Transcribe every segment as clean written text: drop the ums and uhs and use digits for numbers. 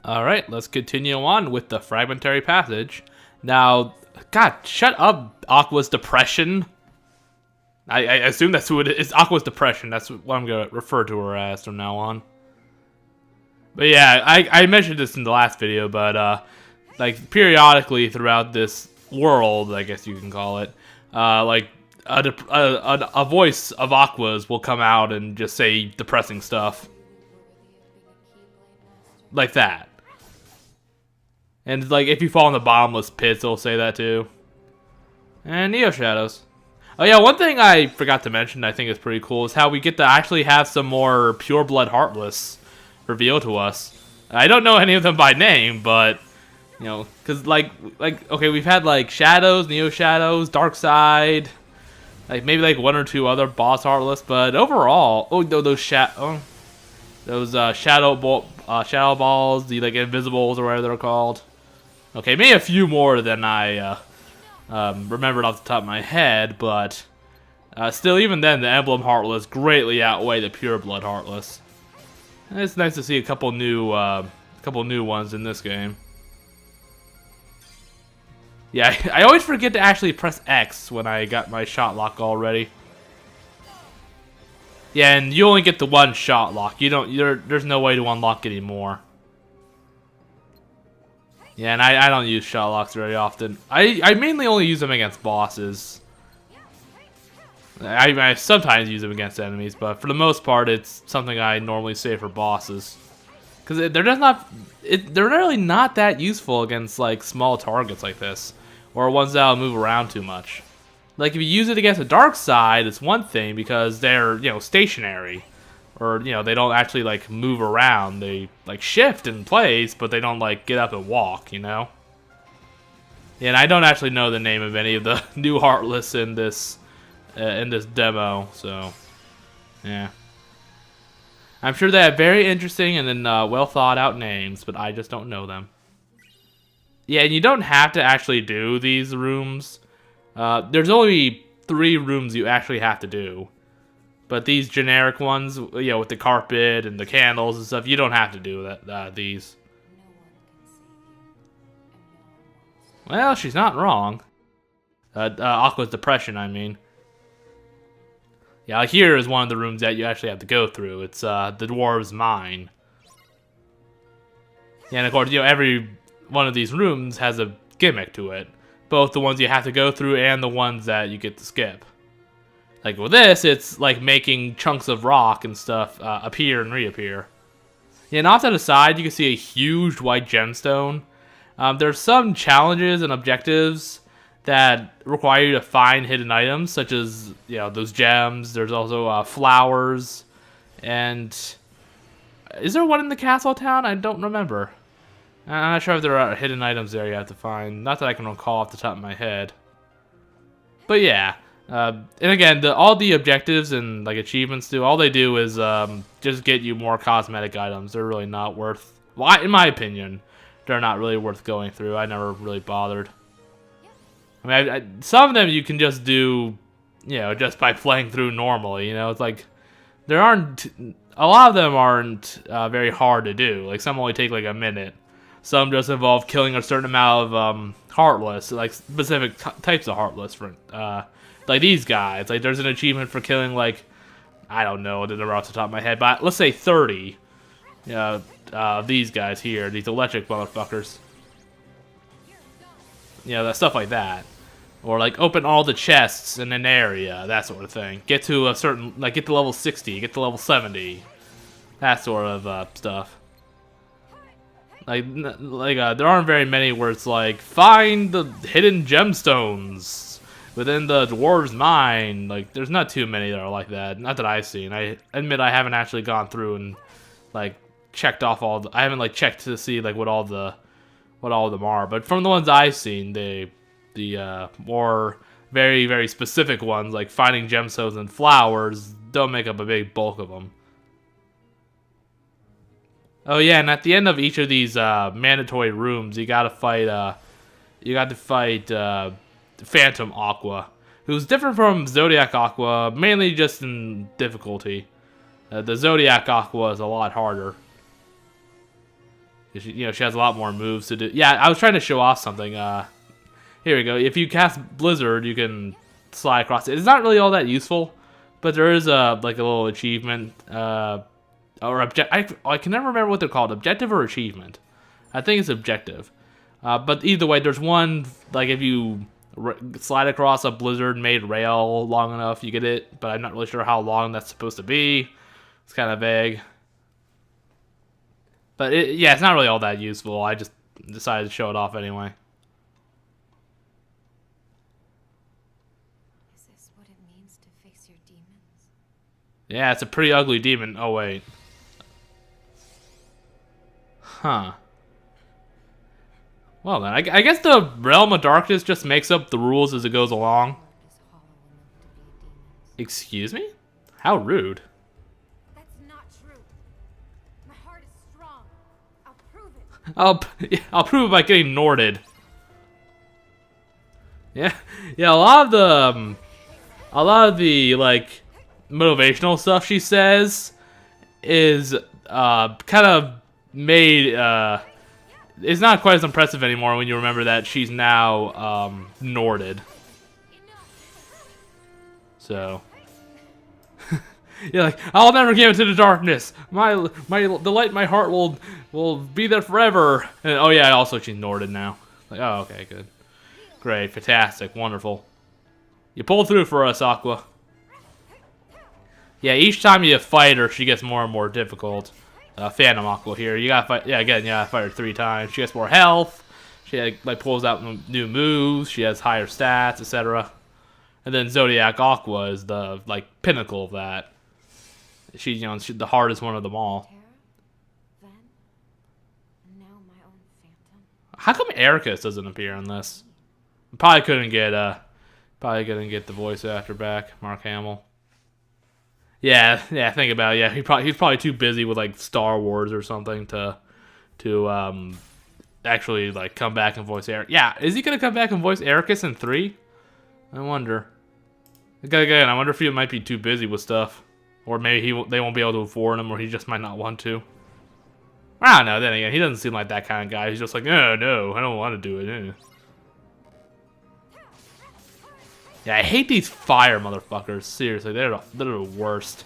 Alright, let's continue on with the Fragmentary passage. Now, God, shut up, Aqua's depression. I assume that's who it is. Aqua's depression. That's what I'm going to refer to her as from now on. But yeah, I mentioned this in the last video, but like periodically throughout this world, I guess you can call it, like a voice of Aqua's will come out and just say depressing stuff. Like that. And like if you fall in the bottomless pits, it'll say that too. And Neo Shadows. Oh yeah, one thing I forgot to mention I think is pretty cool is how we get to actually have some more Pure Blood Heartless revealed to us. I don't know any of them by name, but you know, cause like okay, we've had like Shadows, Neo Shadows, Dark Side, like maybe like one or two other boss Heartless, but overall, those shadow balls, the like invisibles or whatever they're called. Okay, maybe a few more than I remembered off the top of my head, but still, even then, the Emblem Heartless greatly outweigh the Pure Blood Heartless. And it's nice to see a couple new ones in this game. Yeah, I always forget to actually press X when I got my shot lock already. Yeah, and you only get the one shot lock. You don't. There's no way to unlock any more. Yeah, and I don't use shot locks very often. I mainly only use them against bosses. I sometimes use them against enemies, but for the most part, it's something I normally save for bosses. Because they're really not that useful against like small targets like this, or ones that'll move around too much. Like if you use it against a dark side, it's one thing because they're stationary. Or, they don't actually, like, move around. They, like, shift in place, but they don't, like, get up and walk, Yeah, and I don't actually know the name of any of the new Heartless in this demo, so, yeah. I'm sure they have very interesting and then well-thought-out names, but I just don't know them. Yeah, and you don't have to actually do these rooms. There's only 3 rooms you actually have to do. But these generic ones, with the carpet and the candles and stuff, you don't have to do that. These. Well, she's not wrong. Aqua's depression, I mean. Yeah, here is one of the rooms that you actually have to go through. It's the dwarves' mine. Yeah, and of course, every one of these rooms has a gimmick to it. Both the ones you have to go through and the ones that you get to skip. Like with this, it's like making chunks of rock and stuff appear and reappear. Yeah, and off to the side, you can see a huge white gemstone. There's some challenges and objectives that require you to find hidden items, such as those gems. There's also flowers, and is there one in the castle town? I don't remember. I'm not sure if there are hidden items there you have to find. Not that I can recall off the top of my head. But yeah. And again, all the objectives and like achievements all they do is just get you more cosmetic items. They're really not worth, well, in my opinion, they're not really worth going through. I never really bothered. I mean, some of them you can just do, just by playing through normally. It's like a lot of them aren't very hard to do. Like some only take like a minute. Some just involve killing a certain amount of Heartless, like specific types of Heartless for. Like these guys, like there's an achievement for killing like, I don't know, they're off the top of my head, but let's say 30. These guys here, these electric motherfuckers. That stuff like that. Or like open all the chests in an area, that sort of thing. Get to a certain, like get to level 60, get to level 70. That sort of stuff. Like there aren't very many where it's like, find the hidden gemstones within the dwarves' mine. Like, there's not too many that are like that. Not that I've seen. I admit I haven't actually gone through and like checked off all. I haven't like checked to see like what all of them are. But from the ones I've seen, the more very very specific ones like finding gemstones and flowers don't make up a big bulk of them. Oh yeah, and at the end of each of these mandatory rooms, you gotta fight. Phantom Aqua, who's different from Zodiac Aqua, mainly just in difficulty. The Zodiac Aqua is a lot harder. She has a lot more moves to do. Yeah, I was trying to show off something. Here we go. If you cast Blizzard, you can slide across it. It's not really all that useful, but there is a little achievement or object. I can never remember what they're called, objective or achievement. I think it's objective. But either way, there's one if you slide across a Blizzard-made rail long enough, you get it. But I'm not really sure how long that's supposed to be. It's kind of vague. But yeah, it's not really all that useful. I just decided to show it off anyway. Is this what it means to face your demons? Yeah, it's a pretty ugly demon. Oh, wait. Huh. Well, then, I guess the Realm of Darkness just makes up the rules as it goes along. Excuse me? How rude. That's not true. My heart is strong. I'll prove it. I'll prove it by getting Norded. Yeah, a lot of the motivational stuff she says is kind of made it's not quite as impressive anymore when you remember that she's now Norded. So you're I'll never give into the darkness. The light in my heart will be there forever. And oh yeah, also she's Norded now. Oh, okay, good. Great, fantastic, wonderful. You pulled through for us, Aqua. Yeah, each time you fight her, she gets more and more difficult. Phantom Aqua here. You gotta fight. Yeah, again, I fight her 3 times. She gets more health. She pulls out new moves. She has higher stats, etc. And then Zodiac Aqua is the pinnacle of that. She's the hardest one of them all. Terra, then, and now my own phantom. How come Ericus doesn't appear in this? Probably couldn't get the voice actor back, Mark Hamill. Yeah, think about it. Yeah, he's probably too busy with Star Wars or something to actually come back and voice Eric. Yeah, is he gonna come back and voice Ericus in 3? I wonder. Again, I wonder if he might be too busy with stuff, or maybe they won't be able to afford him, or he just might not want to. I don't know. Then again, he doesn't seem like that kind of guy. He's just like, oh no, I don't want to do it. Yeah, I hate these fire motherfuckers. Seriously, they're the worst.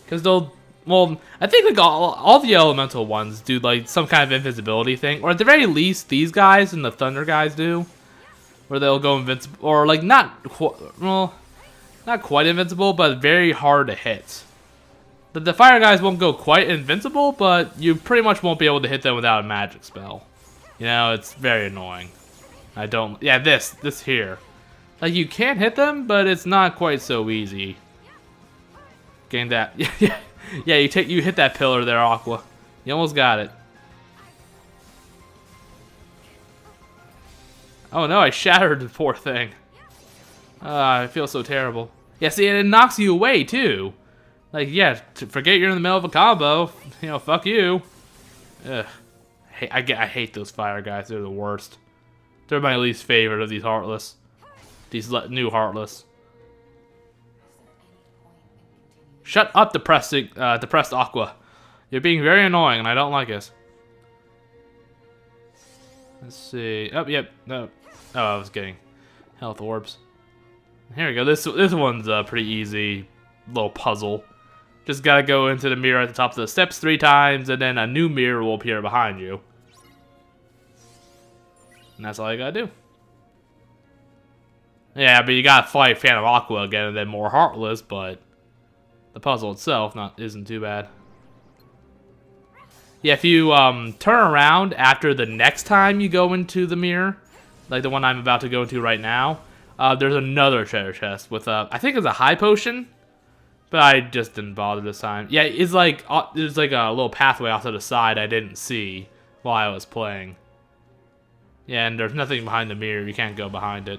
Because I think all the elemental ones do some kind of invisibility thing, or at the very least, these guys and the thunder guys do, where they'll go invincible, or not quite invincible, but very hard to hit. The fire guys won't go quite invincible, but you pretty much won't be able to hit them without a magic spell. It's very annoying. Yeah, this here. You can hit them, but it's not quite so easy. Getting that. Yeah, you hit that pillar there, Aqua. You almost got it. Oh no, I shattered the poor thing. I feel so terrible. Yeah, see, and it knocks you away too. Yeah, forget you're in the middle of a combo. Fuck you. Ugh. I hate those fire guys. They're the worst. They're my least favorite of these Heartless. These new Heartless. Shut up, depressed Aqua. You're being very annoying, and I don't like it. Let's see. Oh, yep. No. Oh, I was getting health orbs. Here we go. This one's a pretty easy little puzzle. Just gotta go into the mirror at the top of the steps 3 times, and then a new mirror will appear behind you. And that's all you gotta do. Yeah, but you gotta fight Phantom Aqua again and then more Heartless, but the puzzle itself isn't too bad. Yeah, if you turn around after the next time you go into the mirror, like the one I'm about to go into right now, there's another treasure chest with I think it's a high potion, but I just didn't bother this time. Yeah, it's there's a little pathway off to the side I didn't see while I was playing. Yeah, and there's nothing behind the mirror. You can't go behind it.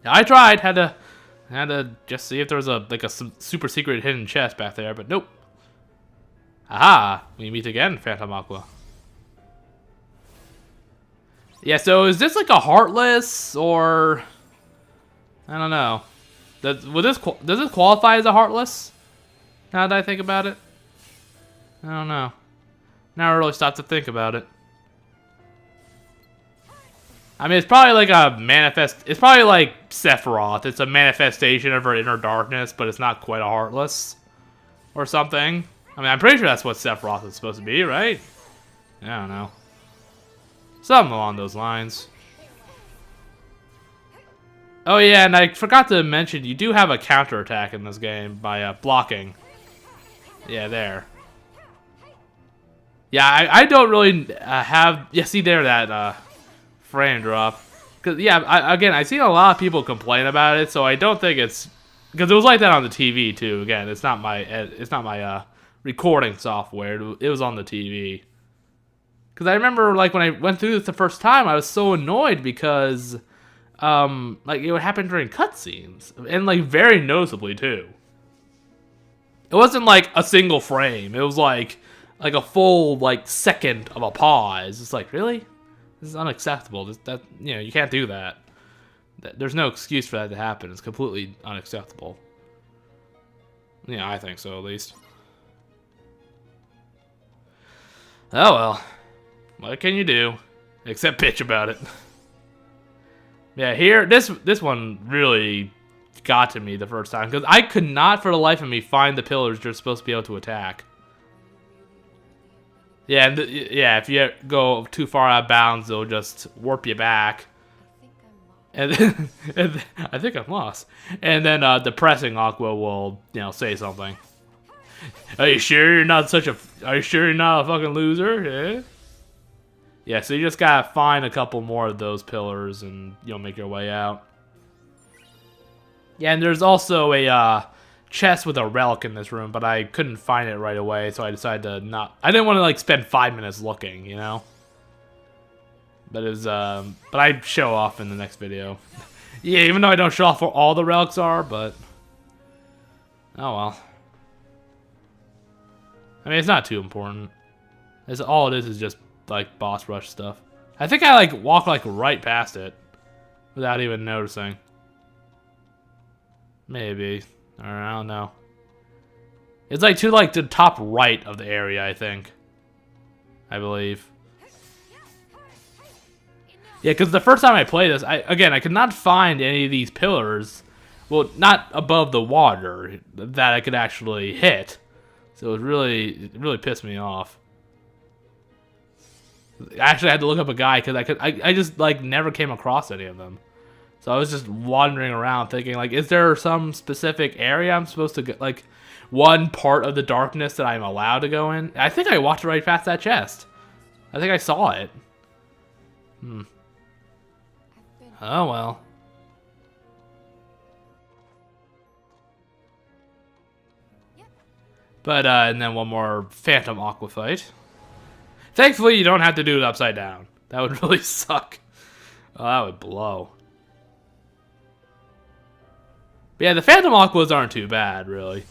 I tried, had to just see if there was a super secret hidden chest back there, but nope. Aha! We meet again, Phantom Aqua. Yeah, so is this a Heartless, or I don't know. Does this qualify as a Heartless? Now that I think about it, I don't know. Never really stopped to think about it. I mean, it's probably like a manifest. It's probably like Sephiroth. It's a manifestation of her inner darkness, but it's not quite a Heartless or something. I mean, I'm pretty sure that's what Sephiroth is supposed to be, right? I don't know. Something along those lines. Oh yeah, and I forgot to mention, you do have a counterattack in this game by blocking. Yeah, there. Yeah, I don't really have... Yeah, see there, that frame drop. Cause yeah, again, I've seen a lot of people complain about it, so I don't think it's... Because it was like that on the TV, too. Again, it's not my recording software. It was on the TV. Because I remember, like, when I went through this the first time, I was so annoyed because... like, it would happen during cutscenes. And, like, very noticeably, too. It wasn't, like, a single frame. It was, like a full, like, second of a pause. It's like, really? This is unacceptable. That, you know, you can't do that. There's no excuse for that to happen. It's completely unacceptable. Yeah, I think so, at least. Oh, well. What can you do? Except bitch about it. Yeah, here, this one really got to me the first time, because I could not for the life of me find the pillars you're supposed to be able to attack. Yeah, and yeah, if you go too far out of bounds, they'll just warp you back. And I think I'm lost. And then the pressing Aqua will, you know, say something. Are you sure you're not a fucking loser? Yeah. Yeah, so you just gotta find a couple more of those pillars and you'll make your way out. Yeah, and there's also a chest with a relic in this room, but I couldn't find it right away, so I decided to not... I didn't want to, like, spend 5 minutes looking, you know? But it was, but I'd show off in the next video. Yeah, even though I don't show off where all the relics are, but... Oh, well. I mean, it's not too important. All it is just... like boss rush stuff. I think I like walked like right past it without even noticing. Maybe. Or I don't know. It's like to like the top right of the area, I think. I believe. Yeah, because the first time I played this, I could not find any of these pillars. Well, not above the water that I could actually hit. So it really pissed me off. I actually had to look up a guy because I just like never came across any of them. So I was just wandering around thinking like, is there some specific area I'm supposed to get, like one part of the darkness that I'm allowed to go in? I think I walked right past that chest. I think I saw it. Oh well. But and then one more Phantom Aqua fight. Thankfully, you don't have to do it upside down. That would really suck. Oh, that would blow. But yeah, the Phantom Aquas aren't too bad, really.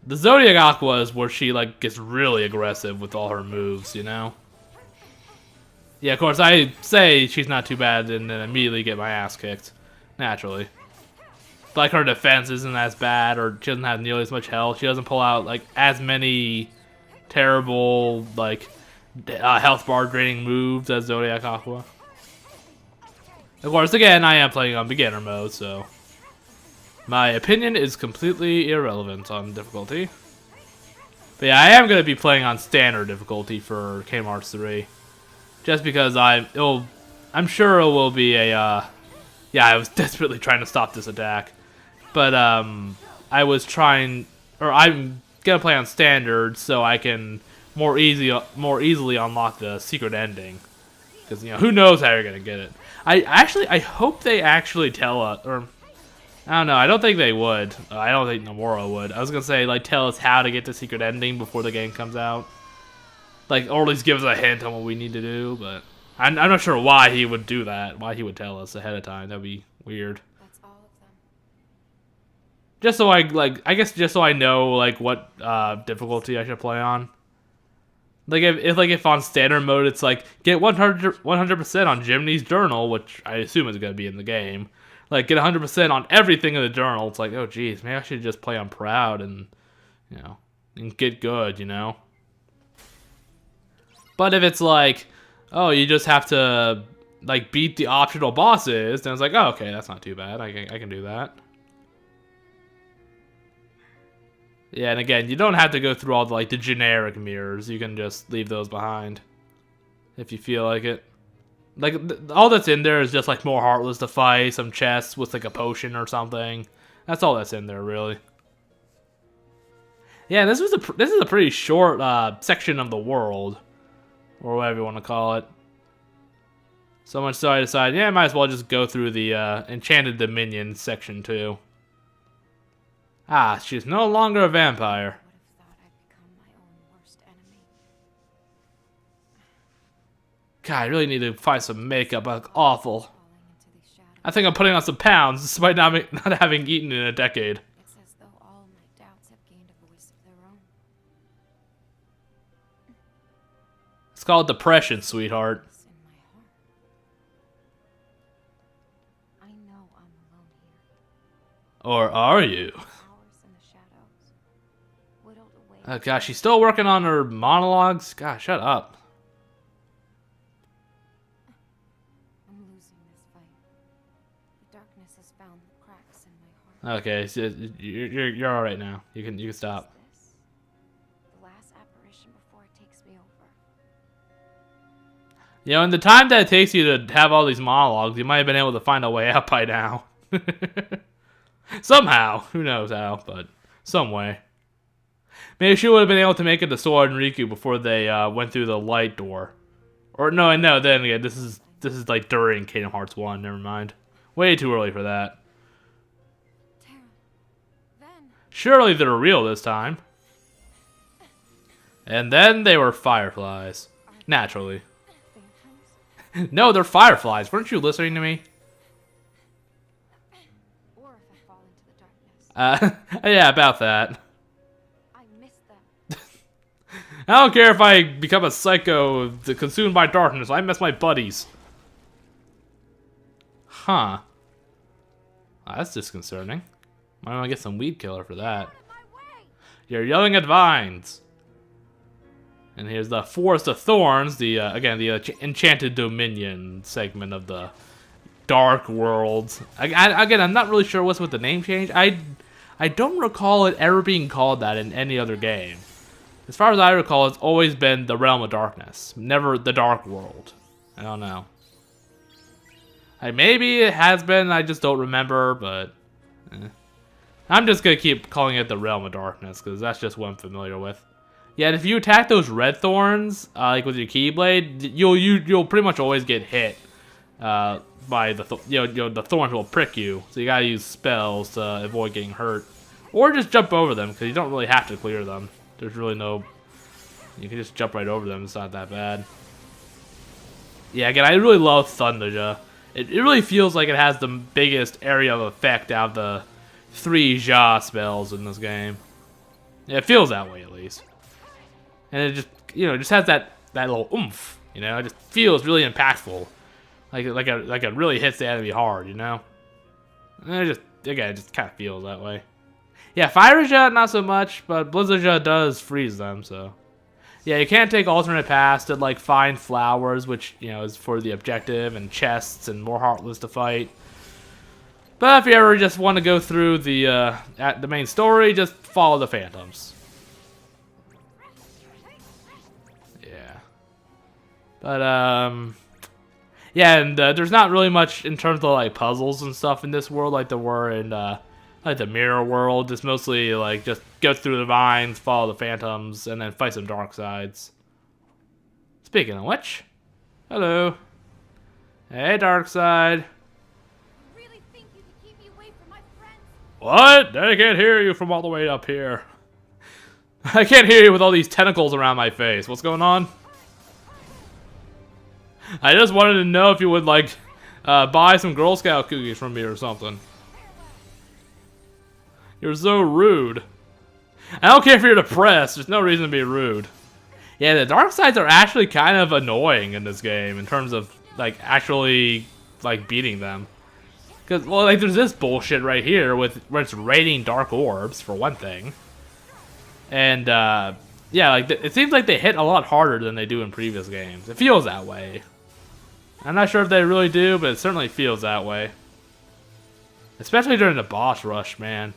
The Zodiac Aqua is where she like gets really aggressive with all her moves, you know? Yeah, of course, I say she's not too bad and then immediately get my ass kicked. Naturally. Like, her defense isn't as bad, or she doesn't have nearly as much health. She doesn't pull out, like, as many terrible, like... health bar draining moves as Zodiac Aqua. Of course, again, I am playing on beginner mode, so my opinion is completely irrelevant on difficulty. But yeah, I am going to be playing on standard difficulty for Kingdom Hearts 3, just because I'm sure it will be a yeah, I was desperately trying to stop this attack, but I was trying, or I'm gonna play on standard so I can more easily unlock the secret ending, because you know, who knows how you're gonna get it. I hope they actually tell us, or I don't know, I don't think they would. I don't think Nomura would. I was gonna say, like, tell us how to get the secret ending before the game comes out, like, or at least give us a hint on what we need to do, but I'm not sure why he would do that, why he would tell us ahead of time. That'd be weird. That's all of them. Just so I guess just so I know, like, what difficulty I should play on. Like, if on standard mode it's like, get 100% on Jiminy's journal, which I assume is going to be in the game. Like, get 100% on everything in the journal. It's like, oh, geez, maybe I should just play on Proud and, you know, and get good, you know? But if it's like, oh, you just have to like beat the optional bosses, then it's like, oh, okay, that's not too bad. I can do that. Yeah, and again, you don't have to go through all the, like, the generic mirrors. You can just leave those behind if you feel like it. Like, all that's in there is just, like, more Heartless to fight, some chests with, like, a potion or something. That's all that's in there, really. Yeah, this is a pretty short section of the world, or whatever you want to call it. So much so I decided, yeah, I might as well just go through the Enchanted Dominion section, too. Ah, she's no longer a vampire. Would have thought I'd become my own worst enemy. God, I really need to find some makeup. I look awful. Falling into these shadows. I think I'm putting on some pounds despite not having eaten in a decade. It's as though all my doubts have gained a voice of their own. It's called depression, sweetheart. It's in my heart. I know I'm alone here. Or are you? Hours in the shadows. Whittled away. Oh gosh, she's still working on her monologues? Gosh, shut up. I'm losing this fight. The darkness has found the cracks in my heart. Okay, so you're all right now. You can stop. Is this the last apparition before it takes me over? You know, in the time that it takes you to have all these monologues, you might have been able to find a way out by now. Somehow, who knows how, but some way. Maybe she would have been able to make it to Sora and Riku before they went through the light door. Or no, then again, this is like during Kingdom Hearts 1. Never mind. Way too early for that. Terra. Then. Surely they're real this time. And then they were fireflies. Naturally. Phantoms? No, they're fireflies. Weren't you listening to me? Or if I fall into the darkness. Yeah, about that. I miss them. I don't care if I become a psycho consumed by darkness. I miss my buddies. Huh. Oh, that's disconcerting. Might want to get some weed killer for that. Out of my way! You're yelling at vines. And here's the Forest of Thorns, again, the Enchanted Dominion segment of the Dark World. Again, I'm not really sure what's with the name change. I don't recall it ever being called that in any other game. As far as I recall, it's always been the Realm of Darkness, never the Dark World. I don't know. Maybe it has been, I just don't remember, but... I'm just gonna keep calling it the Realm of Darkness, because that's just what I'm familiar with. Yeah, and if you attack those red thorns, like with your Keyblade, you'll pretty much always get hit by the the thorns will prick you. So you gotta use spells to avoid getting hurt, or just jump over them because you don't really have to clear them. There's really no, you can just jump right over them. It's not that bad. Yeah, again, I really love Thunderja. It really feels like it has the biggest area of effect out of the 3 Ja spells in this game. Yeah, it feels that way at least. And it just, just has that little oomph, It just feels really impactful. Like it really hits the enemy hard, And it just kind of feels that way. Yeah, Fireja, not so much, but Blizzardja does freeze them, so. Yeah, you can't take alternate paths to, like, find flowers, which, is for the objective, and chests, and more Heartless to fight. But if you ever just want to go through the main story, just follow the Phantoms. Yeah. But, yeah, and there's not really much in terms of, like, puzzles and stuff in this world like there were in, like the mirror world. It's mostly like just go through the vines, follow the Phantoms, and then fight some dark sides. Speaking of which, hello. Hey, dark side. You really think you can keep me away from my friends? What? I can't hear you from all the way up here. I can't hear you with all these tentacles around my face. What's going on? I just wanted to know if you would like buy some Girl Scout cookies from me or something. You're so rude. I don't care if you're depressed. There's no reason to be rude. Yeah, the dark sides are actually kind of annoying in this game in terms of, like, actually, like, beating them. Because, well, like, there's this bullshit right here where it's raiding dark orbs, for one thing. And, yeah, like it seems like they hit a lot harder than they do in previous games. It feels that way. I'm not sure if they really do, but it certainly feels that way. Especially during the boss rush, man.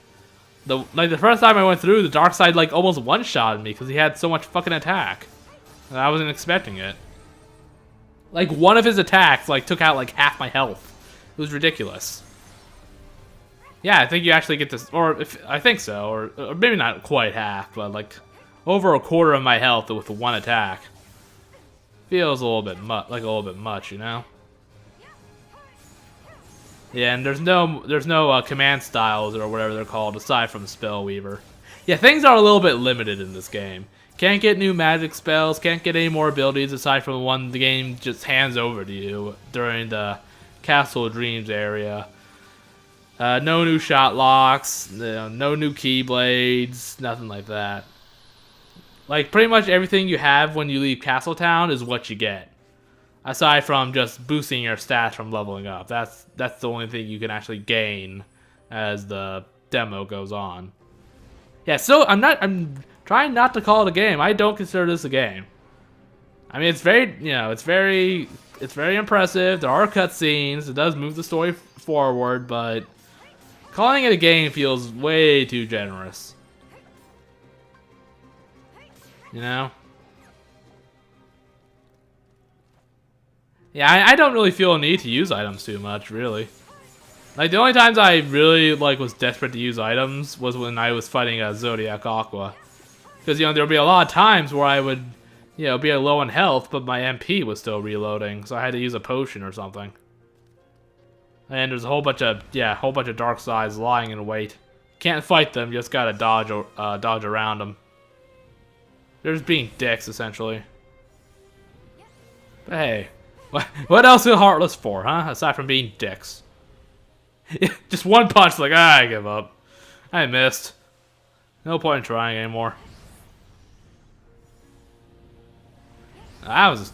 The first time I went through, the dark side like almost one-shotted me because he had so much fucking attack. And I wasn't expecting it. Like one of his attacks like took out like half my health. It was ridiculous. Yeah, I think you actually get this, or I think so, or maybe not quite half, but like over a quarter of my health with one attack. Feels a little bit much, you know. Yeah, and there's no command styles or whatever they're called aside from Spellweaver. Yeah, things are a little bit limited in this game. Can't get new magic spells, can't get any more abilities aside from the one the game just hands over to you during the Castle of Dreams area. No new shot locks, no new keyblades, nothing like that. Like, pretty much everything you have when you leave Castletown is what you get. Aside from just boosting your stats from leveling up. That's the only thing you can actually gain as the demo goes on. Yeah, so I'm trying not to call it a game. I don't consider this a game. I mean, it's very, it's very impressive. There are cutscenes. It does move the story forward, but calling it a game feels way too generous. You know? Yeah, I don't really feel a need to use items too much, really. Like, the only times I really, was desperate to use items was when I was fighting a Zodiac Aqua. Because, there would be a lot of times where I would, be low on health, but my MP was still reloading, so I had to use a potion or something. And there's a whole bunch of dark sides lying in wait. Can't fight them, you just gotta dodge around them. They're just being dicks, essentially. But hey, what else is Heartless for, huh? Aside from being dicks. Just one punch, like, I give up. I missed. No point in trying anymore. That was,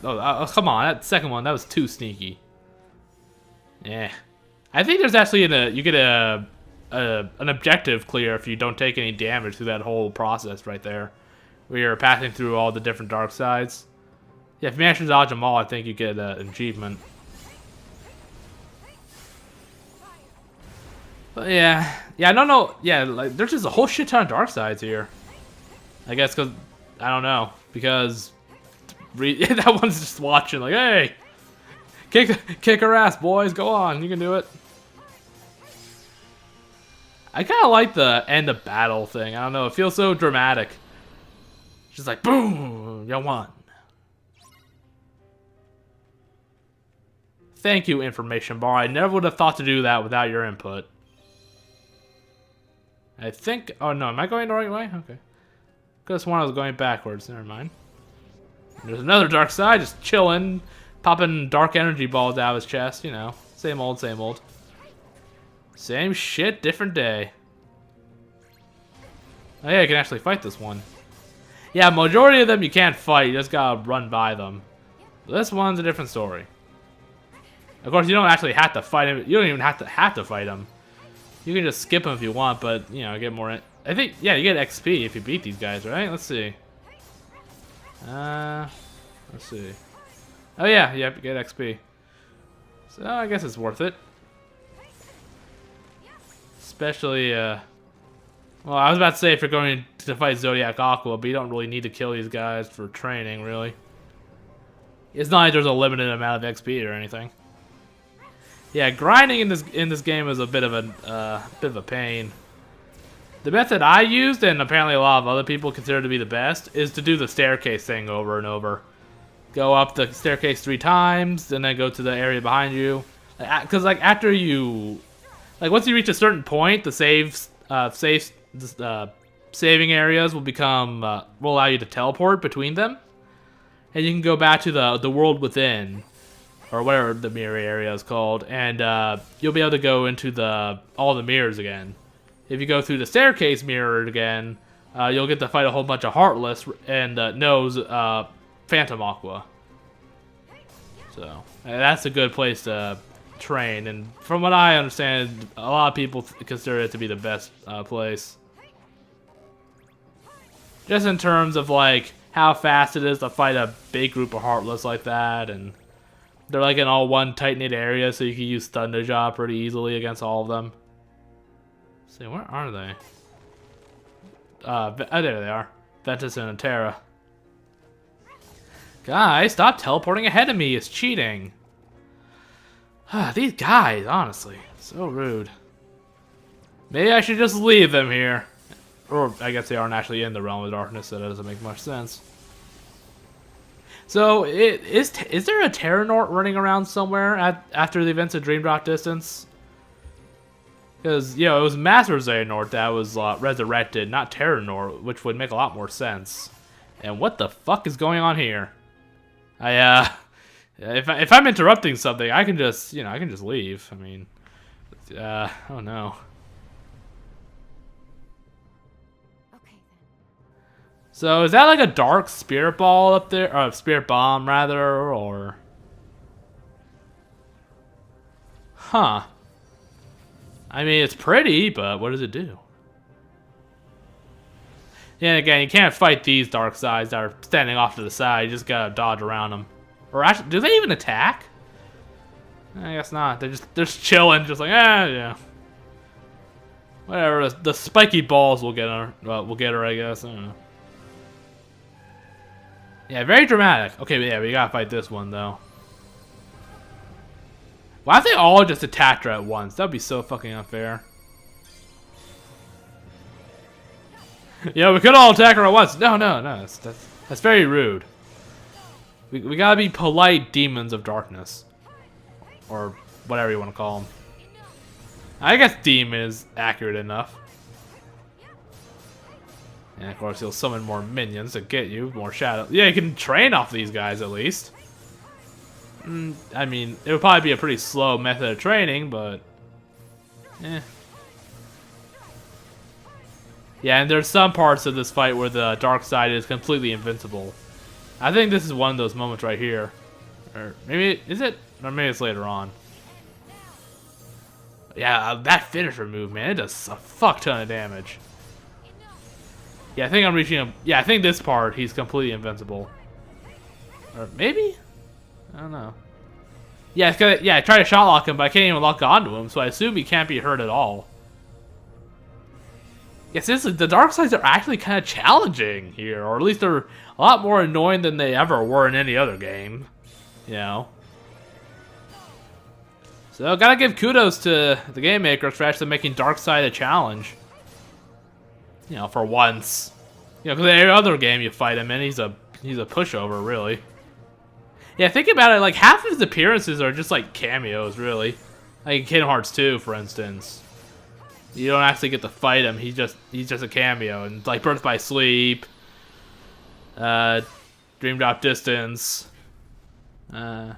come on, that second one, that was too sneaky. Yeah. I think there's actually you get an objective clear if you don't take any damage through that whole process right there. Where you're passing through all the different dark sides. Yeah, if you manage to dodge them all, I think you get an achievement. But yeah, I don't know. Yeah, like there's just a whole shit ton of dark sides here. I guess because I don't know because that one's just watching like, hey, kick her ass, boys. Go on, you can do it. I kind of like the end of battle thing. I don't know. It feels so dramatic. Just like boom, you won. Thank you, information bar. I never would have thought to do that without your input. I think... Oh, no. Am I going the right way? Okay. Could have sworn I was going backwards. Never mind. There's another dark side just chilling. Popping dark energy balls out of his chest. You know. Same old, same old. Same shit, different day. Oh, yeah, I can actually fight this one. Yeah, majority of them you can't fight. You just gotta run by them. But this one's a different story. Of course, you don't actually have to fight him. You don't even have to fight him. You can just skip him if you want, but, get more... I think, yeah, you get XP if you beat these guys, right? Let's see. Let's see. Oh, yeah, you get XP. So, I guess it's worth it. Especially, well, I was about to say if you're going to fight Zodiac Aqua, but you don't really need to kill these guys for training, really. It's not like there's a limited amount of XP or anything. Yeah, grinding in this game is a bit of a pain. The method I used, and apparently a lot of other people consider to be the best, is to do the staircase thing over and over. Go up the staircase 3 times, and then go to the area behind you. Because after you, once you reach a certain point, the saving areas will will allow you to teleport between them, and you can go back to the world within. Or whatever the mirror area is called, and you'll be able to go into all the mirrors again. If you go through the staircase mirror again, you'll get to fight a whole bunch of Heartless and Phantom Aqua. So that's a good place to train, and from what I understand, a lot of people consider it to be the best place. Just in terms of like how fast it is to fight a big group of Heartless like that, and they're like in all one tight-knit area, so you can use Thunder Jaw pretty easily against all of them. Let's see, where are they? Oh, there they are. Ventus and Terra. Guys, stop teleporting ahead of me. It's cheating. These guys, honestly, so rude. Maybe I should just leave them here. Or I guess they aren't actually in the Realm of Darkness, so that doesn't make much sense. So, is there a Terra Nort running around somewhere after the events of Dream Drop Distance? Because, you know, it was Master Xehanort that was resurrected, not Terra Nort, which would make a lot more sense. And what the fuck is going on here? If I'm interrupting something, I can just, you know, I can just leave. I mean, oh no. So is that like a dark spirit ball up there, or spirit bomb rather, or? Huh. I mean, it's pretty, but what does it do? Yeah, again, you can't fight these dark sides that are standing off to the side. You just gotta dodge around them. Or actually, do they even attack? I guess not. They're just chilling, just like yeah. Whatever. The spiky balls will get her. Will get her, I guess. I don't know. Yeah, very dramatic. Okay, yeah, we gotta fight this one though. Why if they all just attacked her at once? That'd be so fucking unfair. Yeah, we could all attack her at once. No. That's very rude. We gotta be polite demons of darkness, or whatever you want to call them. I guess demon is accurate enough. And of course, he'll summon more minions to get you more shadow. Yeah, you can train off these guys at least. I mean, it would probably be a pretty slow method of training, but yeah, and there's some parts of this fight where the dark side is completely invincible. I think this is one of those moments right here. Or maybe, is it? Or maybe it's later on. Yeah, that finisher move, man, it does a fuck ton of damage. Yeah, I think I'm reaching him. Yeah, I think this part, he's completely invincible. Or maybe? I don't know. Yeah, I tried to shot lock him, but I can't even lock onto him, so I assume he can't be hurt at all. Yeah, seriously, the dark sides are actually kind of challenging here, or at least they're a lot more annoying than they ever were in any other game. You know? So, gotta give kudos to the game makers for actually making Darkseid a challenge. You know, for once. You know, because every other game you fight him in, he's a pushover, really. Yeah, think about it, like, half of his appearances are just, like, cameos, really. Like in Kingdom Hearts 2, for instance. You don't actually get to fight him, he's just a cameo. And, like, Birth by Sleep, Dream Drop Distance, yeah.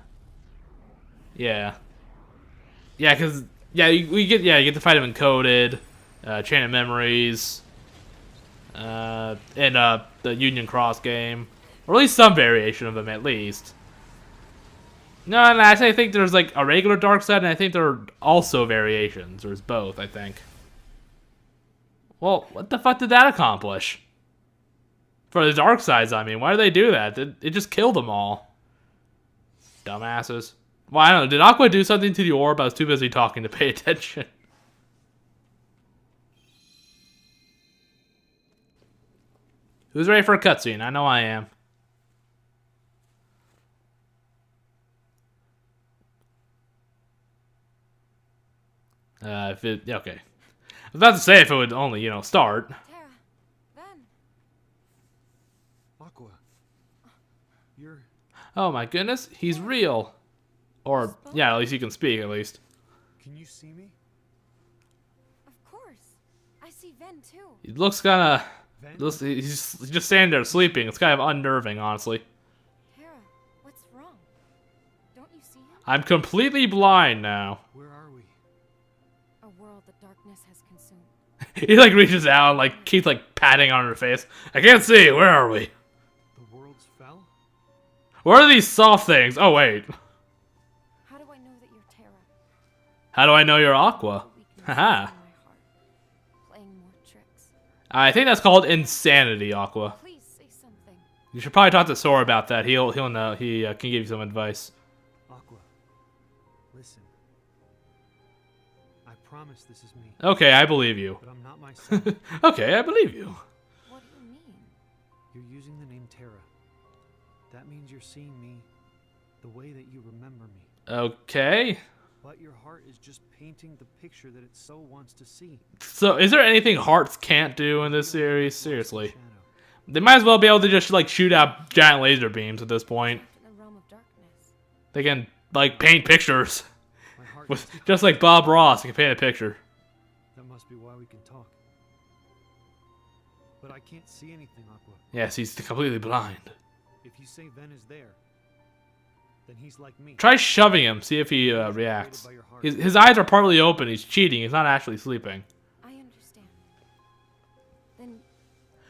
Yeah, because, yeah, you get to fight him in Coded, Chain of Memories, and the Union Cross game. Or at least some variation of them, at least. No, actually, I think there's, like, a regular dark side, and I think there are also variations. There's both, I think. Well, what the fuck did that accomplish? For the dark sides, I mean. Why did they do that? It just killed them all. Dumbasses. Well, I don't know. Did Aqua do something to the orb? I was too busy talking to pay attention. Who's ready for a cutscene? I know I am. Okay. I was about to say if it would only, start. Terra, Ben. Aqua, you're... Oh my goodness, he's real. Or, yeah, at least you can speak, at least. Can you see me? Of course. I see Ven too. He looks kind of... He's just standing there sleeping. It's kind of unnerving, honestly. Terra, what's wrong? Don't you see him? I'm completely blind now. Where are we? A world that darkness has consumed. He, like, reaches out and, like, keeps, like, patting on her face. I can't see. Where are we? The worlds fell? What are these soft things? Oh, wait. How do I know that you're Terra? How do I know you're Aqua? Haha. Playing more tricks. I think that's called insanity, Aqua. Please You should probably talk to Sora about that. He'll know. He can give you some advice. Aqua, listen. I promise this is me, Okay, I believe you. but I'm not myself. Okay, I believe you. What do you mean? You're using the name Terra. That means you're seeing me the way that you remember me. Okay. But your heart is just painting the picture that it so wants to see. So, is there anything hearts can't do in this series? Seriously. They might as well be able to just, like, shoot out giant laser beams at this point. In the realm of darkness. They can, like, paint pictures. My heart With, needs to just like Bob Ross, he can paint a picture. That must be why we can talk. But I can't see anything, Aqua. Yes, he's completely blind. If you say Ven is there, then he's like me. Try shoving him, see if he reacts. His eyes are partly open, he's cheating, he's not actually sleeping. I understand. Then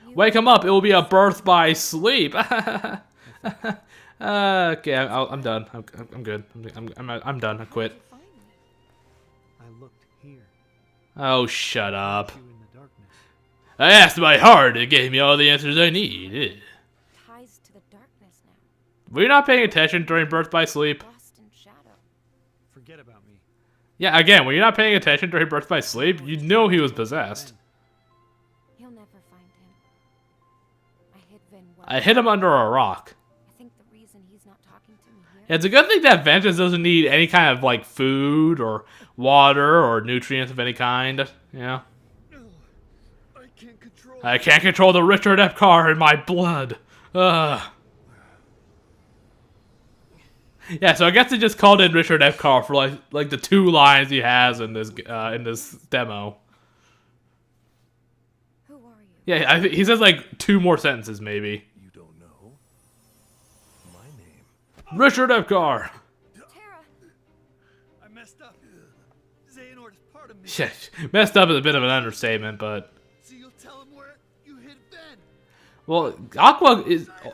you Wake him up, it will be a birth by sleep. Okay, I'm done. I'm good. I'm done, I quit. find me. I looked here. Oh, shut up. You in the darkness. I asked my heart, it gave me all the answers I need. Ties to the darkness now. Were you not paying attention during birth by sleep? Lost in shadow. Forget about me. Yeah, again, were you not paying attention during birth by sleep? You know he was possessed. You'll never find him. I hid Ven well. I hit him under a rock. I think the reason he's not talking to me here. Yeah, it's a good thing that Ventus doesn't need any kind of, like, food or water or nutrients of any kind. You know? I can't control. I can't control the Richard Epcar in my blood. Ugh. Yeah, so I guess they just called in Richard Epcar for like the 2 lines he has in this demo. Who are you? Yeah, he says like 2 more sentences maybe. You don't know my name. Richard Epcar. Terra. I messed up. Xehanort is part of me. Yeah, messed up is a bit of an understatement, but So you'll tell him where you hid Ven. well,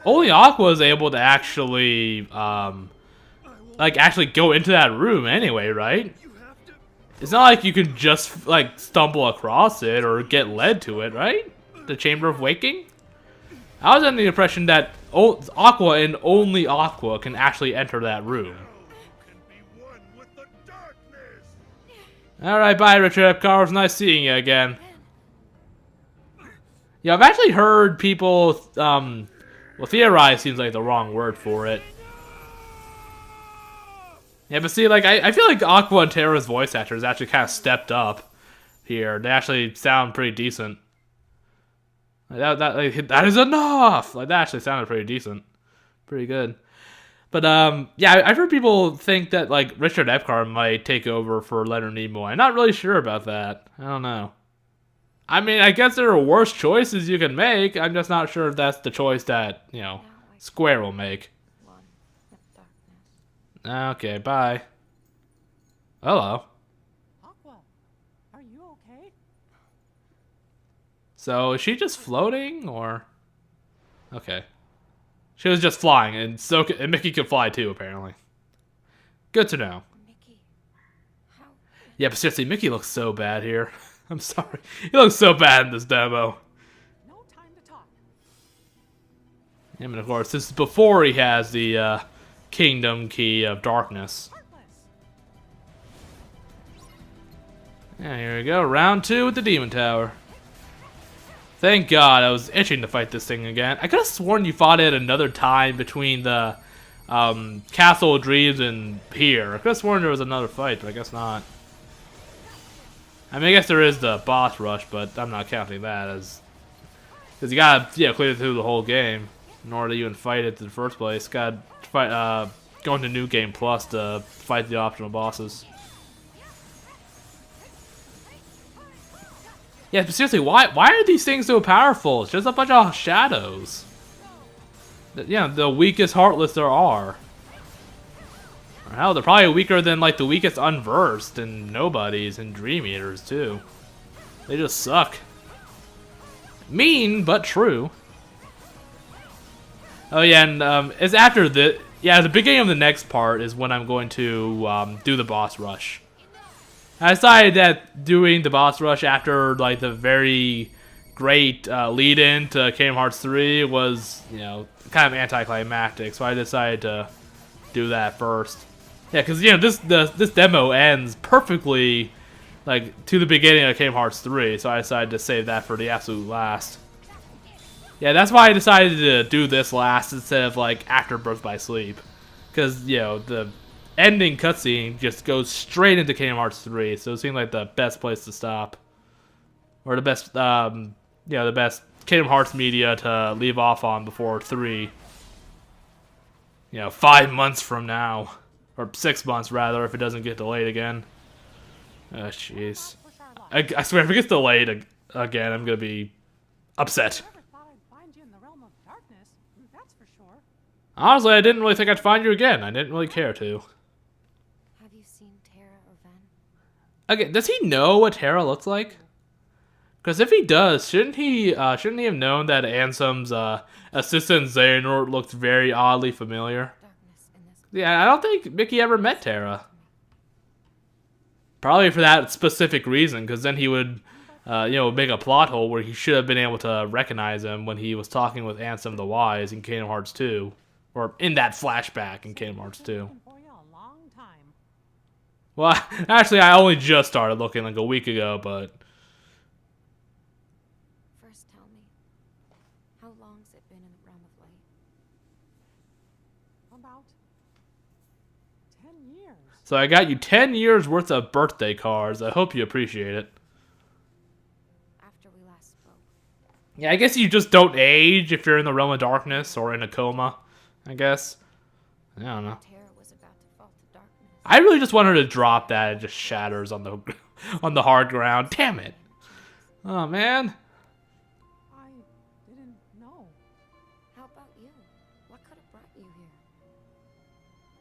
only Aqua is able to actually actually go into that room anyway, right? You have to. It's not like you can just like stumble across it or get led to it, right? The Chamber of Waking? I was under the impression that Aqua and only Aqua can actually enter that room. Can be one with the darkness. Alright, bye Richard Epcar, it was nice seeing you again. Yeah, I've actually heard people, well, theorize seems like the wrong word for it. Yeah, but see, like, I feel like Aqua and Terra's voice actors actually kind of stepped up here. They actually sound pretty decent. Like, that is enough! Like, that actually sounded pretty decent. Pretty good. But, yeah, I've heard people think that, like, Richard Epcar might take over for Leonard Nimoy. I'm not really sure about that. I don't know. I mean, I guess there are worse choices you can make. I'm just not sure if that's the choice that, you know, Square will make. One with darkness. Okay, bye. Hello. Aqua, are you okay? So, is she just floating, or? Okay. She was just flying, and Mickey could fly too, apparently. Good to know. Mickey. How? Yeah, but seriously, Mickey looks so bad here. I'm sorry. He looks so bad in this demo. No time to talk. I mean, of course, this is before he has the Kingdom Key of Darkness. Heartless. Yeah, here we go. Round 2 with the Demon Tower. Thank God, I was itching to fight this thing again. I could have sworn you fought it another time between the Castle of Dreams and here. I could have sworn there was another fight, but I guess not. I mean, I guess there is the boss rush, but I'm not counting that as... Because you gotta, clear through the whole game in order to even fight it in the first place. Gotta fight, go into New Game Plus to fight the optional bosses. Yeah, but seriously, why are these things so powerful? It's just a bunch of shadows. Yeah, the weakest Heartless there are. Or hell, they're probably weaker than like the weakest Unversed and Nobodies and Dream Eaters too. They just suck. Mean, but true. Oh yeah, and it's after the the beginning of the next part is when I'm going to do the boss rush. I decided that doing the boss rush after like the very great lead in to Kingdom Hearts 3 was, you know, kind of anticlimactic. So I decided to do that first. Yeah, because you know this demo ends perfectly, like to the beginning of Kingdom Hearts 3. So I decided to save that for the absolute last. Yeah, that's why I decided to do this last instead of like after Birth by Sleep, because you know the ending cutscene just goes straight into Kingdom Hearts 3. So it seemed like the best place to stop, or the best, you know, the best Kingdom Hearts media to leave off on before 3. You know, 5 months from now. Or 6 months, rather, if it doesn't get delayed again. Oh, jeez. I swear, if it gets delayed again, I'm gonna be upset. Never thought I'd find you in the realm of darkness, that's for sure. Honestly, I didn't really think I'd find you again. I didn't really care to. Have you seen Terra or Ven? Okay, does he know what Terra looks like? Because if he does, shouldn't he have known that Ansem's assistant Xehanort looked very oddly familiar? Darkness in this. Yeah, I don't think Mickey ever met Terra. Probably for that specific reason, because then he would, you know, make a plot hole where he should have been able to recognize him when he was talking with Ansem the Wise in Kingdom Hearts 2. Or in that flashback in Kingdom Hearts 2. Looking for you a long time. Well, actually, I only just started looking like a week ago, but... First, tell me, how long's it been in the realm of light? About 10 years. So I got you 10 years worth of birthday cards. I hope you appreciate it. After we last spoke. Yeah, I guess you just don't age if you're in the realm of darkness or in a coma, I guess. I don't know. Terra was about to fall to darkness. I really just want her to drop that. It just shatters on the on the hard ground. Damn it. Oh, man. I didn't know. How about you? What could have brought you here?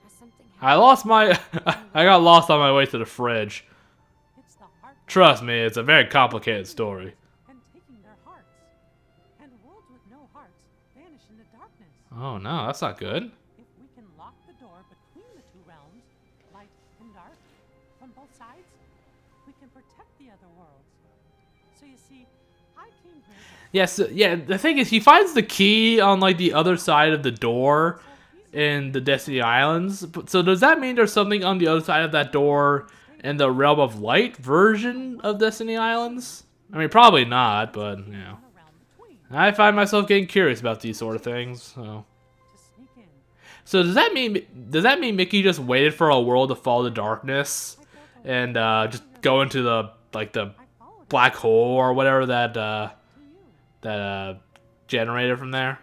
Has something I lost my... I got lost on my way to the fridge. It's the heart Trust me, it's a very complicated story. and taking their hearts. And worlds with no hearts vanish into darkness. Oh, no, that's not good. If we can lock the door between the two realms, light and dark, from both sides, we can protect the other worlds. So you see, I came here to Yes, yeah, the thing is, he finds the key on, like, the other side of the door in the Destiny Islands. So does that mean there's something on the other side of that door in the Realm of Light version of Destiny Islands? I mean, probably not, but, you know. run around between I find myself getting curious about these sort of things, so... to sneak in. So does that mean Mickey just waited for a world to fall to darkness and just go into the I followed black hole or whatever that to you. generated from there?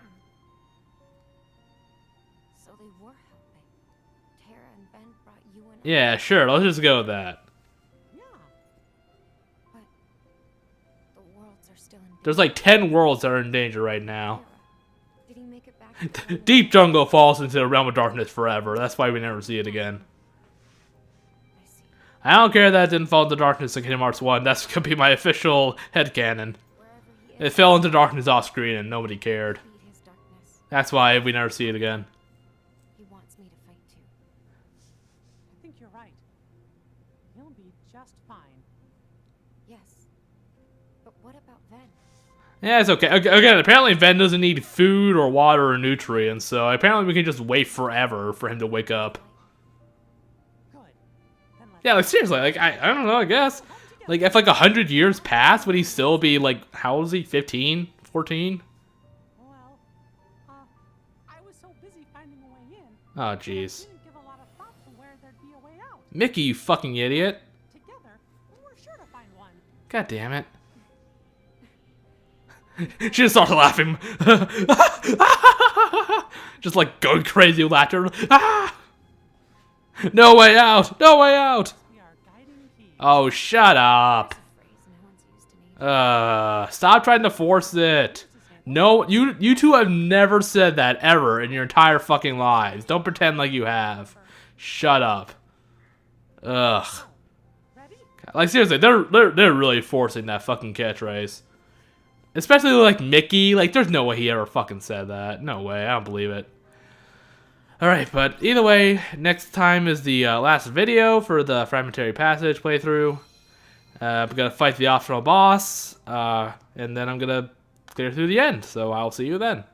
So they were helping. Terra and Ben brought you and Yeah, sure. Let's just go with that. Yeah. But the worlds are still in danger. There's like 10 worlds that are in danger right now. Terra, did he make it back? to the Deep Jungle falls into the realm of darkness forever. That's why we never see it again. I see. I don't care that it didn't fall into darkness in Kingdom Hearts 1. That's gonna be my official headcanon. Wherever he It is, fell into darkness off screen and nobody cared. beat his darkness. That's why we never see it again. He wants me to fight too. I think you're right. He'll be just fine. Yes. But what about Ven? Yeah, it's okay. Again, apparently Ven doesn't need food or water or nutrients, so apparently we can just wait forever for him to wake up. Good. Then let's Yeah, like seriously, like I don't know, I guess. Like if like 100 years pass, would he still be like, how old is he? 15? 14? Well, I was so busy finding a way in. Oh that I jeez. didn't give a lot of thought to where there'd be a way out. Mickey, you fucking idiot. Together, we're sure to find one. God damn it. She just started laughing. Just like going crazy with laughter. Ah! No way out! No way out! We are guiding key. Oh, shut up. Phrase no one's used in ages. Stop trying to force it. No, you two have never said that ever in your entire fucking lives. Don't pretend like you have. Shut up. Ugh. Ready? Like seriously, they're really forcing that fucking catchphrase. Especially like Mickey. Like there's no way he ever fucking said that. No way. I don't believe it. Alright, but either way, next time is the last video for the Fragmentary Passage playthrough. I'm gonna fight the optional boss, and then I'm gonna clear through the end. So I'll see you then.